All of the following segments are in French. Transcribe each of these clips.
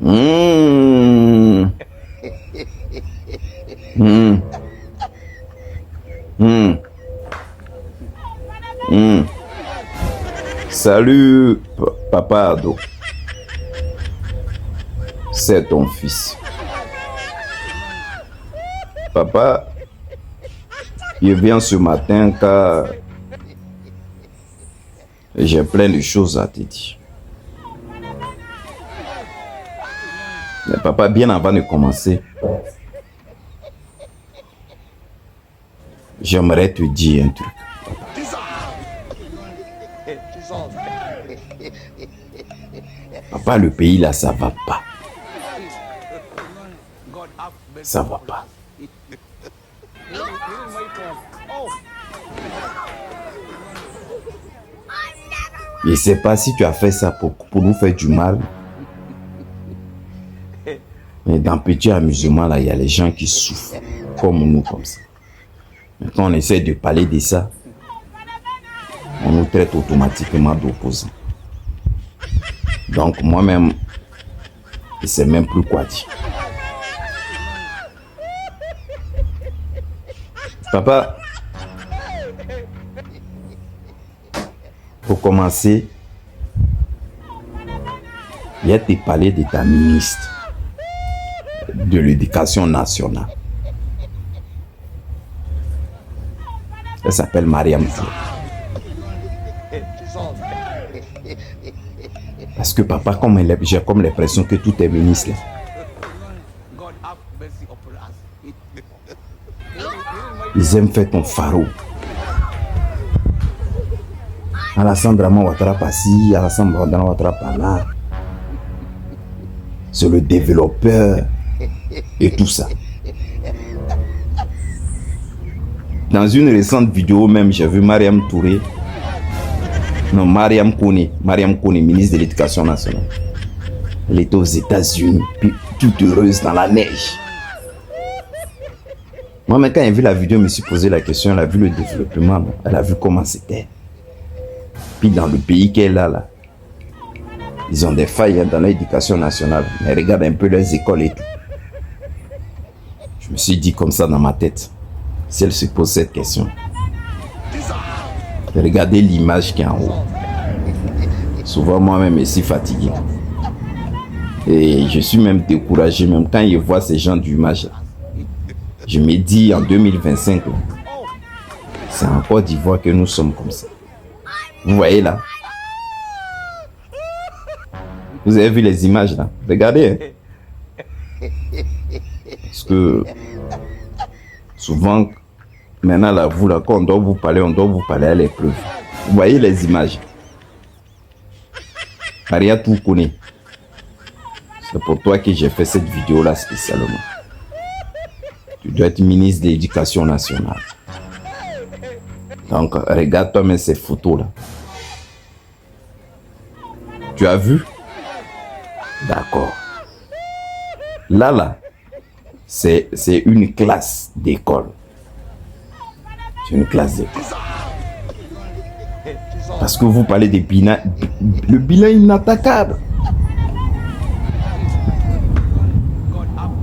Mmh. Mmh. Mmh. Mmh. Salut, papa Ado. C'est ton fils. Papa, je viens ce matin car j'ai plein de choses à te dire. Mais papa, bien avant de commencer, j'aimerais te dire un truc. Papa, le pays là, ça va pas. Ça va pas. Je ne sais pas si tu as fait ça pour nous faire du mal. Mais dans petit amusement, là, il y a les gens qui souffrent, comme nous, comme ça. Mais quand on essaie de parler de ça, on nous traite automatiquement d'opposants. Donc moi-même, je ne sais même plus quoi dire. Papa, pour commencer, il y a te parler de ta ministre de l'Éducation nationale. Elle s'appelle Mariam Touré. Parce que papa, j'ai comme l'impression que tout est ministre là. Ils aiment faire ton pharaon. Alassane Ouattara par-ci, Alassane Ouattara par-là. C'est le développeur et tout ça. Dans une récente vidéo même, j'ai vu Mariam Touré. Non, Mariam Kone, ministre de l'Éducation nationale. Elle était aux États-Unis, puis toute heureuse dans la neige. Moi, mais quand j'ai vu la vidéo, je me suis posé la question, elle a vu le développement, elle a vu comment c'était. Puis dans le pays qu'elle a là, ils ont des failles dans l'éducation nationale. Mais regarde un peu leurs écoles et tout. Je me suis dit comme ça dans ma tête, si elle se pose cette question, regardez l'image qui est en haut. Souvent moi-même je suis fatigué. Et je suis même découragé, même quand je vois ces gens d'image là. Je me dis en 2025, c'est en Côte d'Ivoire que nous sommes comme ça. Vous voyez là? Vous avez vu les images là? Regardez. Parce que souvent, maintenant là, vous là, quand on doit vous parler à l'épreuve. Vous voyez les images? Maria tout connaît. C'est pour toi que j'ai fait cette vidéo là spécialement. Tu dois être ministre de l'Éducation nationale. Donc, regarde-toi même ces photos là. Tu as vu? D'accord. Là, c'est une classe d'école. C'est une classe d'école. Parce que vous parlez des bilans. Le bilan inattaquable.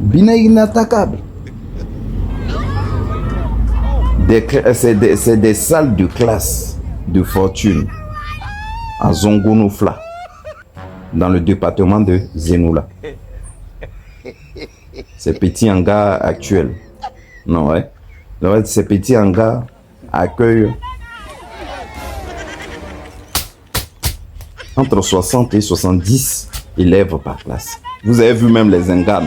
Bilan inattaquable. C'est des salles de classe de fortune à Zongonofla, dans le département de Zenoula. Ces petits hangars actuels. Non, ouais. Donc, ces petits hangars accueillent entre 60 et 70 élèves par classe. Vous avez vu même les hangars.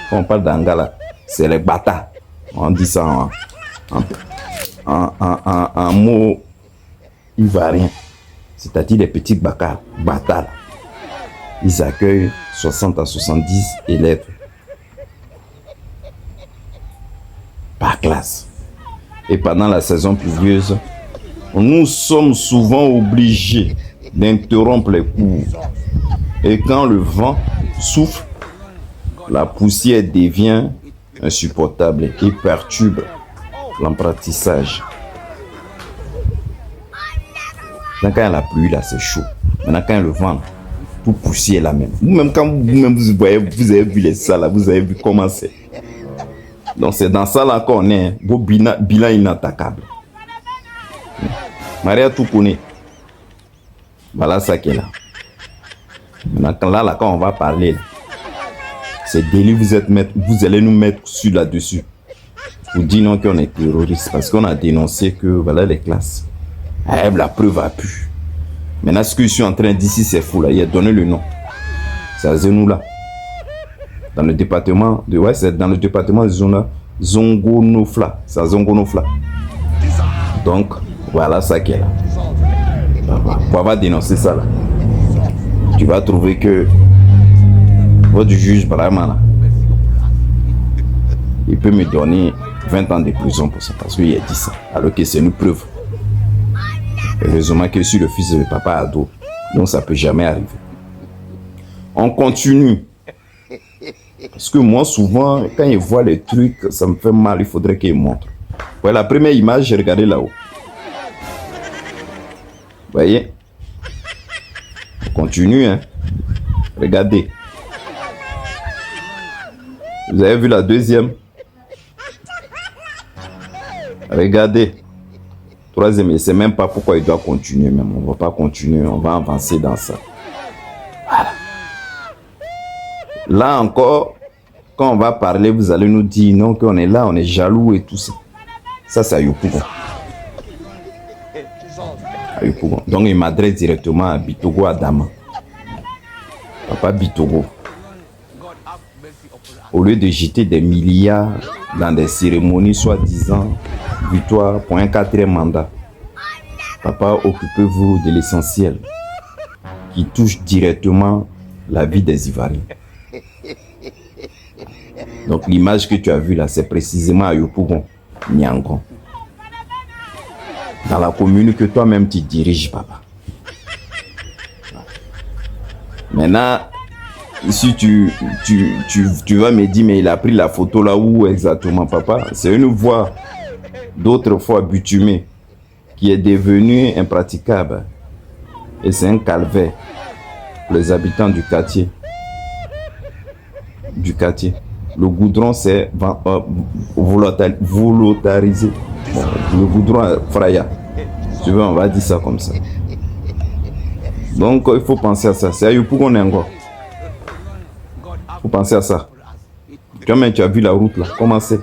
Quand on parle d'hangars là, c'est les bâtards. On dit ça en mot ivoirien. C'est-à-dire les petits bâtards. Ils accueillent 60 à 70 élèves par classe. Et pendant la saison pluvieuse, nous sommes souvent obligés d'interrompre les cours. Et quand le vent souffle, la poussière devient insupportable et perturbe l'apprentissage. Donc quand il y a la pluie là, c'est chaud. Maintenant quand il y a le vent, tout poussière là même. Vous-même, quand vous-même vous voyez, vous avez vu les salles là, vous avez vu comment c'est. Donc c'est dans ça là qu'on est, hein. Vos bilan inattaquable. Maria tout connaît. Voilà ça qui est là. Maintenant, là, quand on va parler, c'est délit, vous allez nous mettre sur là-dessus. Vous dites non qu'on est terroriste parce qu'on a dénoncé que voilà les classes. La preuve a pu. Maintenant, ce que je suis en train de dire ici, c'est fou là. Il a donné le nom. C'est à Zenou là. Dans le département de. Ouais, c'est dans le département de Zona. Zongonofla. C'est à Zongonofla. Donc, voilà ça qui est là. Pour avoir dénoncé ça là, tu vas trouver que votre juge, vraiment là, il peut me donner 20 ans de prison pour ça, parce qu'il a dit ça, alors que c'est une preuve. Heureusement que je suis le fils de papa ado, donc ça peut jamais arriver. On continue. Parce que moi, souvent, quand il voit les trucs, ça me fait mal, il faudrait qu'il montre. Voilà, la première image, j'ai regardé là-haut. Vous voyez? On continue, hein. Regardez. Vous avez vu la deuxième? Regardez. Troisième, et c'est même pas pourquoi il doit continuer même. On va pas continuer, on va avancer dans ça. Voilà. Là encore, quand on va parler, vous allez nous dire non, qu'on est là, on est jaloux et tout ça. Ça, c'est à Yopougon. Donc il m'adresse directement à Bitogo Adama. Papa Bitogo. Au lieu de jeter des milliards dans des cérémonies soi-disant victoire pour un 4e mandat, papa, occupez-vous de l'essentiel qui touche directement la vie des Ivoiriens. Donc l'image que tu as vue là, c'est précisément à Yopougon, Nyangon. Dans la commune que toi-même tu diriges, papa. Maintenant, si tu vas me dire, mais il a pris la photo là où exactement, papa? C'est une voie d'autrefois bitumée qui est devenue impraticable. Et c'est un calvaire pour les habitants du quartier. Le goudron, c'est volontarisé. Bon, le goudron fraya. Tu veux, on va dire ça comme ça. Donc, il faut penser à ça. C'est à Yopougon encore. Il faut penser à ça. Toi-même, tu as vu la route là. Comment c'est?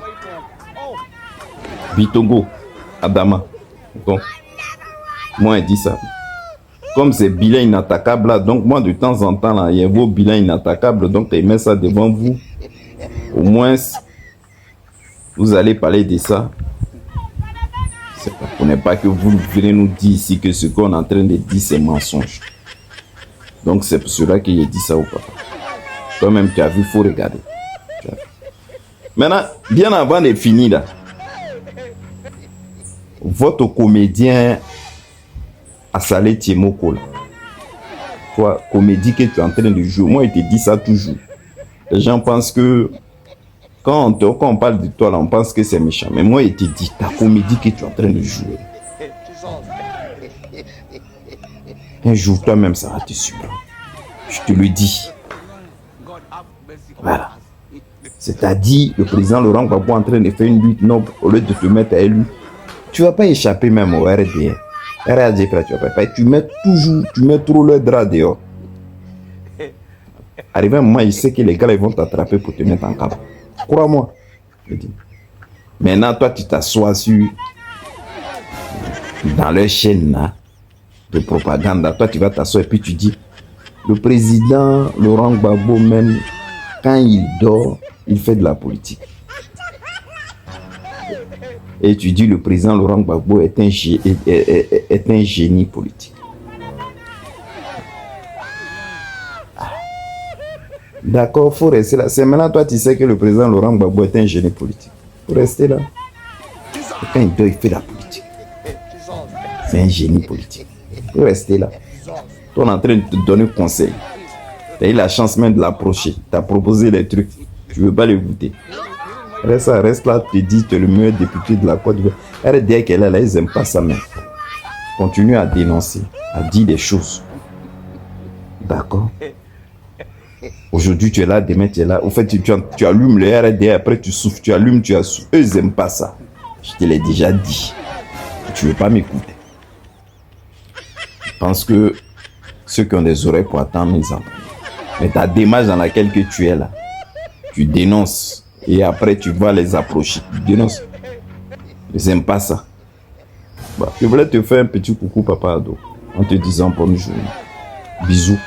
Bitogo, Adama. Donc, moi, il dit ça. Comme c'est bilan inattaquable là, donc moi, de temps en temps, là, il y a vos bilans inattaquables. Donc, il met ça devant vous. Au moins, vous allez parler de ça. Ce n'est pas que vous venez nous dire ici que ce qu'on est en train de dire, c'est mensonge. Donc, c'est pour cela qu'il a dit ça au papa. Toi-même, tu as vu, il faut regarder. Maintenant, bien avant de finir là, votre comédien Assalé Tiemoko là, toi, comédie que tu es en train de jouer, moi, il te dit ça toujours. Les gens pensent que quand on parle de toi là, on pense que c'est méchant. Mais moi, il te dit ta comédie que tu es en train de jouer. Un jour, toi-même, ça va te surprendre. Je te le dis. Voilà. C'est-à-dire, le président Laurent Gbagbo est en train de faire une lutte noble au lieu de te mettre à lui. Tu ne vas pas échapper même au RDR. RDR, tu vas pas. Tu mets trop le drap dehors. Arrivé un moment, il sait que les gars ils vont t'attraper pour te mettre en cap. Crois-moi. Maintenant, toi, tu t'assois dans leur chaîne là, de propagande. Toi, tu vas t'asseoir et puis tu dis, le président Laurent Gbagbo, même quand il dort, il fait de la politique. Et tu dis, le président Laurent Gbagbo est un génie politique. D'accord, il faut rester là. C'est maintenant, toi, tu sais que le président Laurent Gbagbo est un génie politique. Il faut rester là. Et quand il dort, il fait la politique. C'est un génie politique. Il faut rester là. Toi, on est en train de te donner conseil. Tu as eu la chance même de l'approcher. Tu as proposé des trucs. Tu ne veux pas les goûter. Reste là, tu te dis, tu es le meilleur député de la Côte d'Ivoire. RDR qu'elle est là, ils n'aiment pas ça même. Continue à dénoncer, à dire des choses. D'accord. Aujourd'hui, tu es là, demain, tu es là. Au fait, tu allumes le RD, après tu souffles, tu allumes, tu as souffles. Eux, ils n'aiment pas ça. Je te l'ai déjà dit. Tu ne veux pas m'écouter. Je pense que ceux qui ont des oreilles pour attendre, ils entendent. Mais ta démarche dans laquelle que tu es là, tu dénonces. Et après, tu vas les approcher. Tu dénonces. Ils n'aiment pas ça. Bah, je voulais te faire un petit coucou, papa Ado, en te disant bonne journée. Bisous.